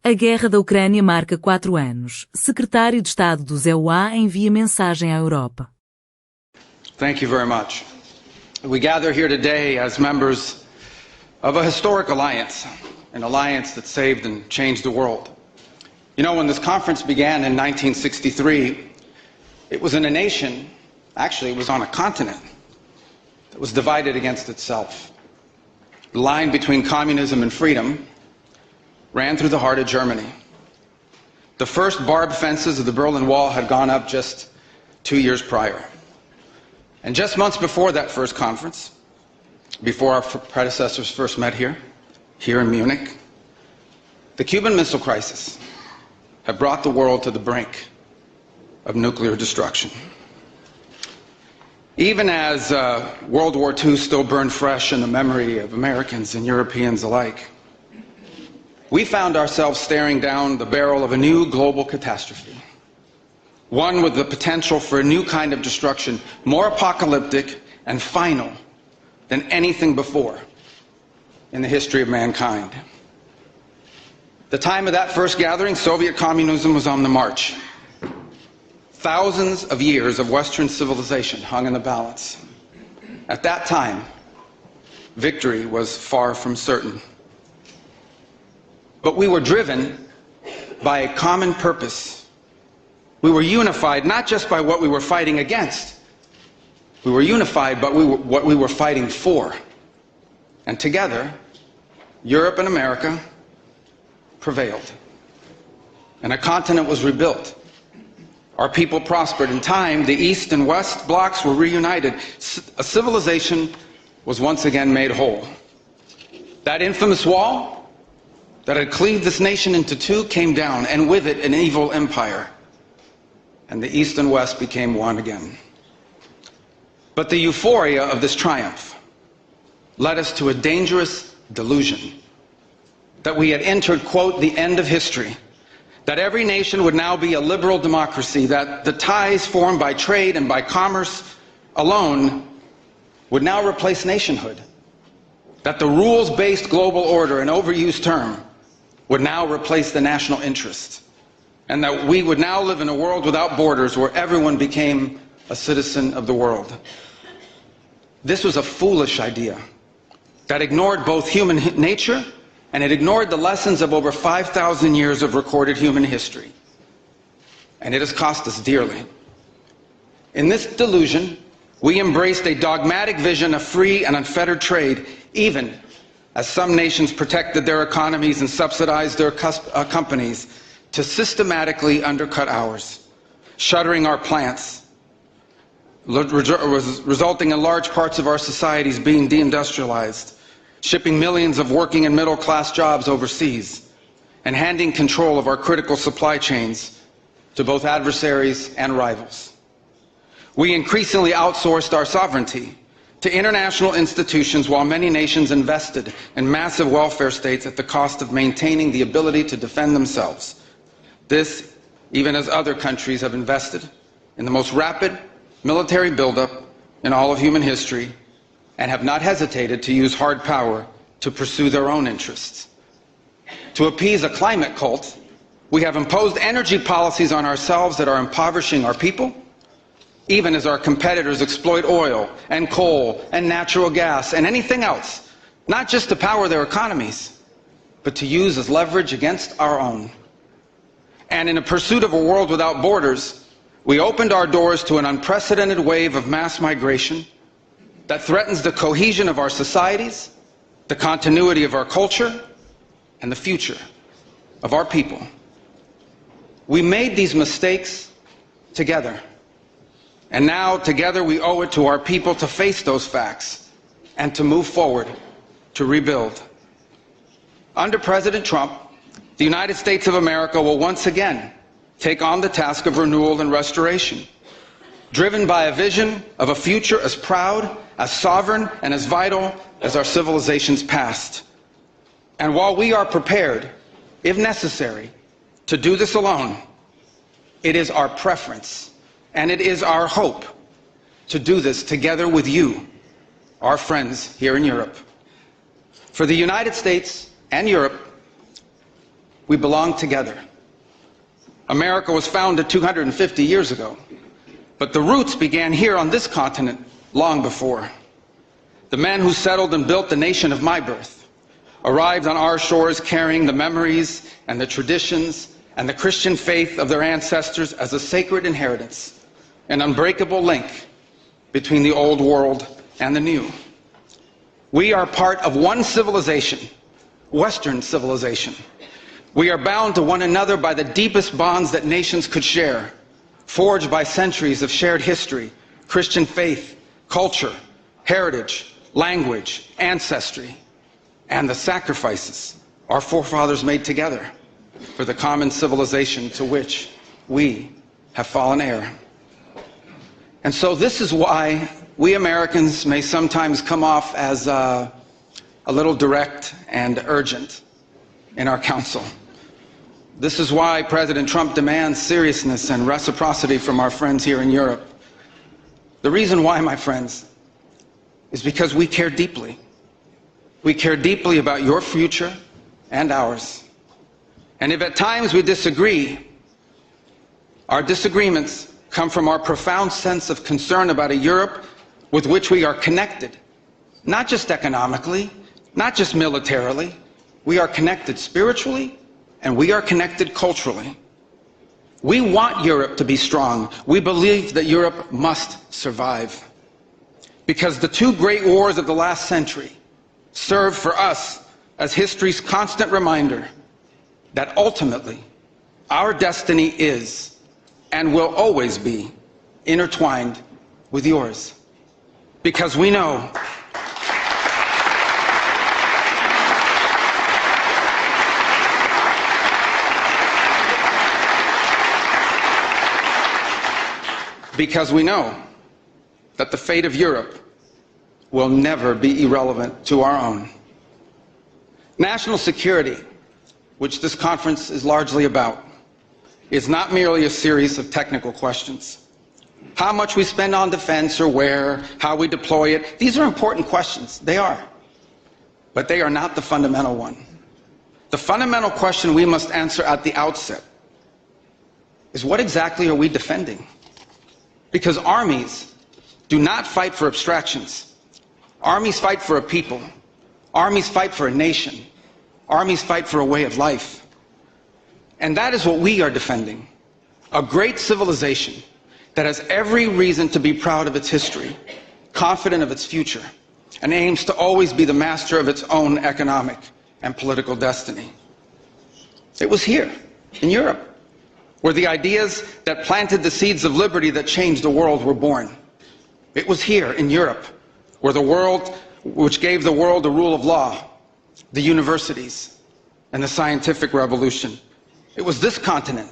A Guerra da Ucrânia marca 4 anos. Secretário de Estado dos EUA envia mensagem à Europa. Thank you very much. We gather here today as members of a historic alliance, an alliance that saved and changed the world. You know, when this conference began in 1963, it was in a nation, actually it was on a continent, that was divided against itself. The line between communism and freedom ran through the heart of Germany. The first barbed fences of the Berlin Wall had gone up just 2 years prior. And just months before that first conference, before our predecessors first met here in Munich, the Cuban Missile Crisis had brought the world to the brink of nuclear destruction. Even as World War II still burned fresh in the memory of Americans and Europeans alike, we found ourselves staring down the barrel of a new global catastrophe, one with the potential for a new kind of destruction, more apocalyptic and final than anything before in the history of mankind. The time of that first gathering, Soviet communism was on the march. Thousands of years of Western civilization hung in the balance. At that time, victory was far from certain. But we were driven by a common purpose. We were unified not just by what we were fighting against. We were unified by what we were fighting for. And together, Europe and America prevailed. And a continent was rebuilt. Our people prospered. In time, the East and West blocks were reunited. A civilization was once again made whole. That infamous wall that had cleaved this nation into two came down, and with it an evil empire. And the East and West became one again. But the euphoria of this triumph led us to a dangerous delusion that we had entered, quote, the end of history, that every nation would now be a liberal democracy, that the ties formed by trade and by commerce alone would now replace nationhood, that the rules-based global order, an overused term, would now replace the national interest, and that we would now live in a world without borders where everyone became a citizen of the world. This was a foolish idea that ignored both human nature and it ignored the lessons of over 5,000 years of recorded human history. And it has cost us dearly. In this delusion, we embraced a dogmatic vision of free and unfettered trade, even as some nations protected their economies and subsidized their companies to systematically undercut ours, shuttering our plants, resulting in large parts of our societies being deindustrialized, shipping millions of working and middle-class jobs overseas, and handing control of our critical supply chains to both adversaries and rivals. We increasingly outsourced our sovereignty to international institutions while many nations invested in massive welfare states at the cost of maintaining the ability to defend themselves. This, even as other countries have invested in the most rapid military buildup in all of human history and have not hesitated to use hard power to pursue their own interests. To appease a climate cult, we have imposed energy policies on ourselves that are impoverishing our people, even as our competitors exploit oil and coal and natural gas and anything else, not just to power their economies, but to use as leverage against our own. And in a pursuit of a world without borders, we opened our doors to an unprecedented wave of mass migration that threatens the cohesion of our societies, the continuity of our culture, and the future of our people. We made these mistakes together. And now, together, we owe it to our people to face those facts and to move forward, to rebuild. Under President Trump, the United States of America will once again take on the task of renewal and restoration, driven by a vision of a future as proud, as sovereign, and as vital as our civilization's past. And while we are prepared, if necessary, to do this alone, it is our preference and it is our hope to do this together with you, our friends here in Europe. For the United States and Europe, we belong together. America was founded 250 years ago, but the roots began here on this continent long before. The men who settled and built the nation of my birth arrived on our shores carrying the memories and the traditions and the Christian faith of their ancestors as a sacred inheritance, an unbreakable link between the old world and the new. We are part of one civilization, Western civilization. We are bound to one another by the deepest bonds that nations could share, forged by centuries of shared history, Christian faith, culture, heritage, language, ancestry, and the sacrifices our forefathers made together for the common civilization to which we have fallen heir. And so this is why we Americans may sometimes come off as a little direct and urgent in our counsel. This is why President Trump demands seriousness and reciprocity from our friends here in Europe. The reason why, my friends, is because we care deeply. We care deeply about your future and ours. And if at times we disagree, our disagreements come from our profound sense of concern about a Europe with which we are connected, not just economically, not just militarily. We are connected spiritually, and we are connected culturally. We want Europe to be strong. We believe that Europe must survive. Because the two great wars of the last century serve for us as history's constant reminder that ultimately our destiny is and will always be intertwined with yours. Because we know that the fate of Europe will never be irrelevant to our own. National security, which this conference is largely about, is not merely a series of technical questions. How much we spend on defense or where, how we deploy it, these are important questions. They are. But they are not the fundamental one. The fundamental question we must answer at the outset is, what exactly are we defending? Because armies do not fight for abstractions. Armies fight for a people. Armies fight for a nation. Armies fight for a way of life. And that is what we are defending. A great civilization that has every reason to be proud of its history, confident of its future, and aims to always be the master of its own economic and political destiny. It was here, in Europe, where the ideas that planted the seeds of liberty that changed the world were born. It was here, in Europe, where which gave the world the rule of law, the universities, and the scientific revolution. It was this continent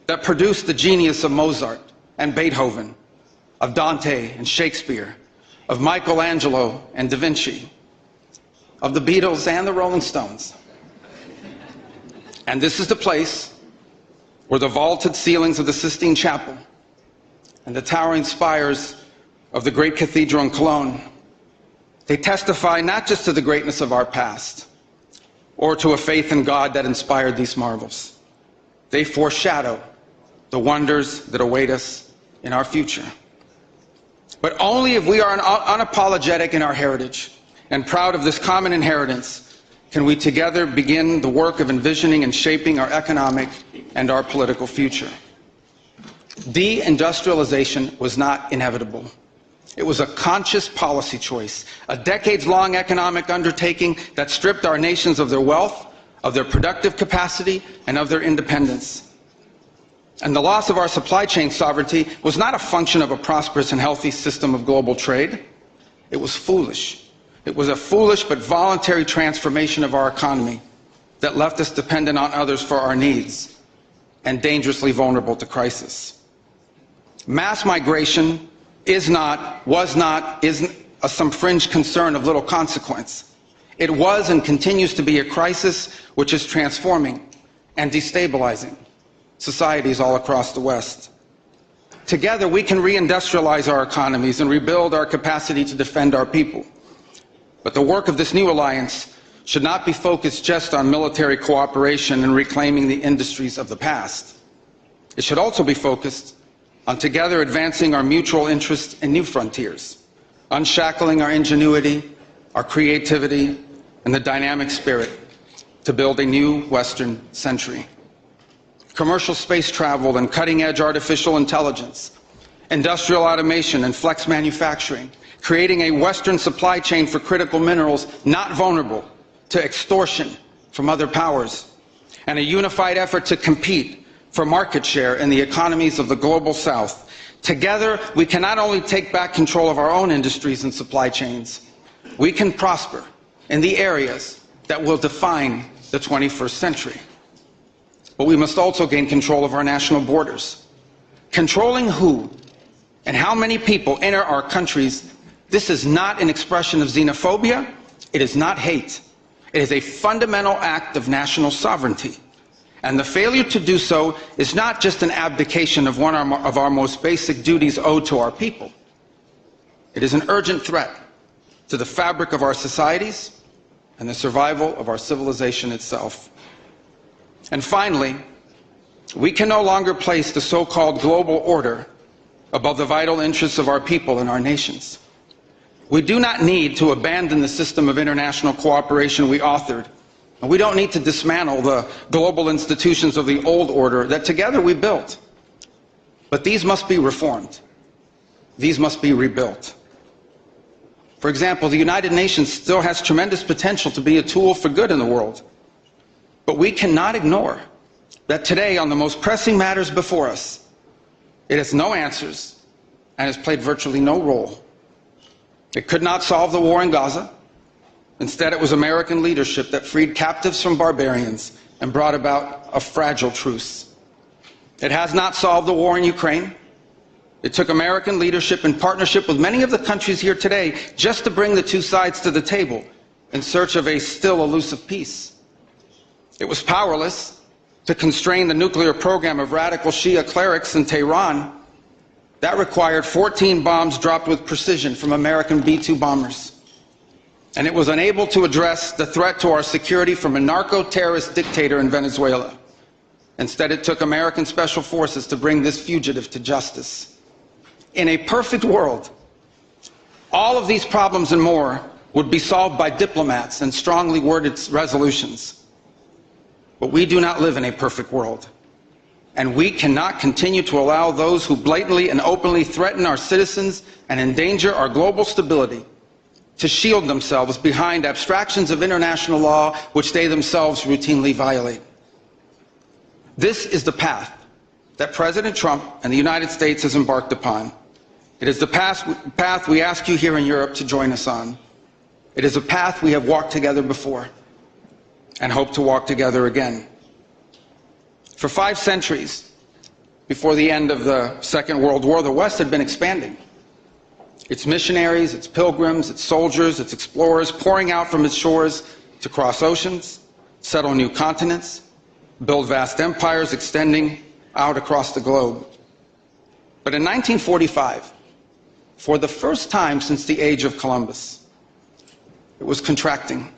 that produced the genius of Mozart and Beethoven, of Dante and Shakespeare, of Michelangelo and Da Vinci, of the Beatles and the Rolling Stones. And this is the place where the vaulted ceilings of the Sistine Chapel and the towering spires of the great cathedral in Cologne, they testify not just to the greatness of our past or to a faith in God that inspired these marvels. They foreshadow the wonders that await us in our future. But only if we are unapologetic in our heritage and proud of this common inheritance can we together begin the work of envisioning and shaping our economic and our political future. Deindustrialization was not inevitable. It was a conscious policy choice, a decades-long economic undertaking that stripped our nations of their wealth, of their productive capacity, and of their independence. And the loss of our supply chain sovereignty was not a function of a prosperous and healthy system of global trade. It was foolish. It was a foolish but voluntary transformation of our economy that left us dependent on others for our needs and dangerously vulnerable to crisis. Mass migration isn't some fringe concern of little consequence. It was and continues to be a crisis which is transforming and destabilizing societies all across the West. Together we can reindustrialize our economies and rebuild our capacity to defend our people. But the work of this new alliance should not be focused just on military cooperation and reclaiming the industries of the past. It should also be focused on together advancing our mutual interests in new frontiers, unshackling our ingenuity, our creativity, and the dynamic spirit to build a new Western century. Commercial space travel and cutting-edge artificial intelligence, industrial automation and flex manufacturing, creating a Western supply chain for critical minerals not vulnerable to extortion from other powers, and a unified effort to compete for market share in the economies of the global South. Together, we can not only take back control of our own industries and supply chains, we can prosper in the areas that will define the 21st century. But we must also gain control of our national borders. Controlling who and how many people enter our countries, this is not an expression of xenophobia, it is not hate. It is a fundamental act of national sovereignty. And the failure to do so is not just an abdication of one of our most basic duties owed to our people. It is an urgent threat to the fabric of our societies and the survival of our civilization itself. And finally, we can no longer place the so-called global order above the vital interests of our people and our nations. We do not need to abandon the system of international cooperation we authored, and we don't need to dismantle the global institutions of the old order that together we built. But these must be reformed. These must be rebuilt. For example, the United Nations still has tremendous potential to be a tool for good in the world. But we cannot ignore that today, on the most pressing matters before us, it has no answers and has played virtually no role. It could not solve the war in Gaza. Instead, it was American leadership that freed captives from barbarians and brought about a fragile truce. It has not solved the war in Ukraine. It took American leadership in partnership with many of the countries here today just to bring the two sides to the table in search of a still elusive peace. It was powerless to constrain the nuclear program of radical Shia clerics in Tehran. That required 14 bombs dropped with precision from American B-2 bombers. And it was unable to address the threat to our security from a narco-terrorist dictator in Venezuela. Instead, it took American special forces to bring this fugitive to justice. In a perfect world, all of these problems and more would be solved by diplomats and strongly worded resolutions. But we do not live in a perfect world. And we cannot continue to allow those who blatantly and openly threaten our citizens and endanger our global stability to shield themselves behind abstractions of international law which they themselves routinely violate. This is the path that President Trump and the United States has embarked upon. It is the path we ask you here in Europe to join us on. It is a path we have walked together before and hope to walk together again. For 5 centuries, before the end of the Second World War, the West had been expanding. Its missionaries, its pilgrims, its soldiers, its explorers pouring out from its shores to cross oceans, settle new continents, build vast empires extending out across the globe. But in 1945, for the first time since the age of Columbus, it was contracting.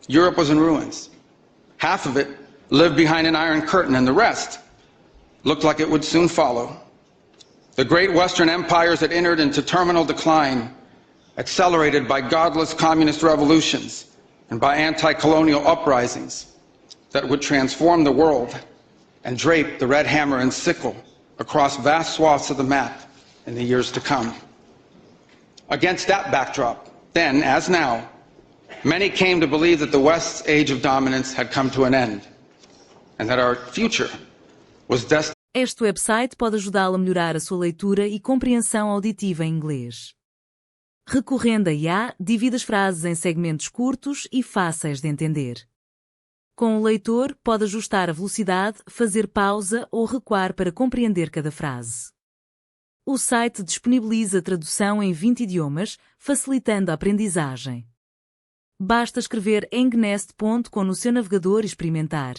Europe was in ruins. Half of it lived behind an iron curtain, and the rest looked like it would soon follow. The great Western empires had entered into terminal decline, accelerated by godless communist revolutions and by anti-colonial uprisings that would transform the world and drape the red hammer and sickle across vast swaths of the map in the years to come. Against that backdrop, then as now, many came to believe that the West's age of dominance had come to an end and that our future was destined. Este website pode ajudá-lo a melhorar a sua leitura e compreensão auditiva em inglês. Recorrendo a IA, divide as frases em segmentos curtos e fáceis de entender. Com o leitor, pode ajustar a velocidade, fazer pausa ou recuar para compreender cada frase. O site disponibiliza tradução em 20 idiomas, facilitando a aprendizagem. Basta escrever engnest.com no seu navegador e experimentar.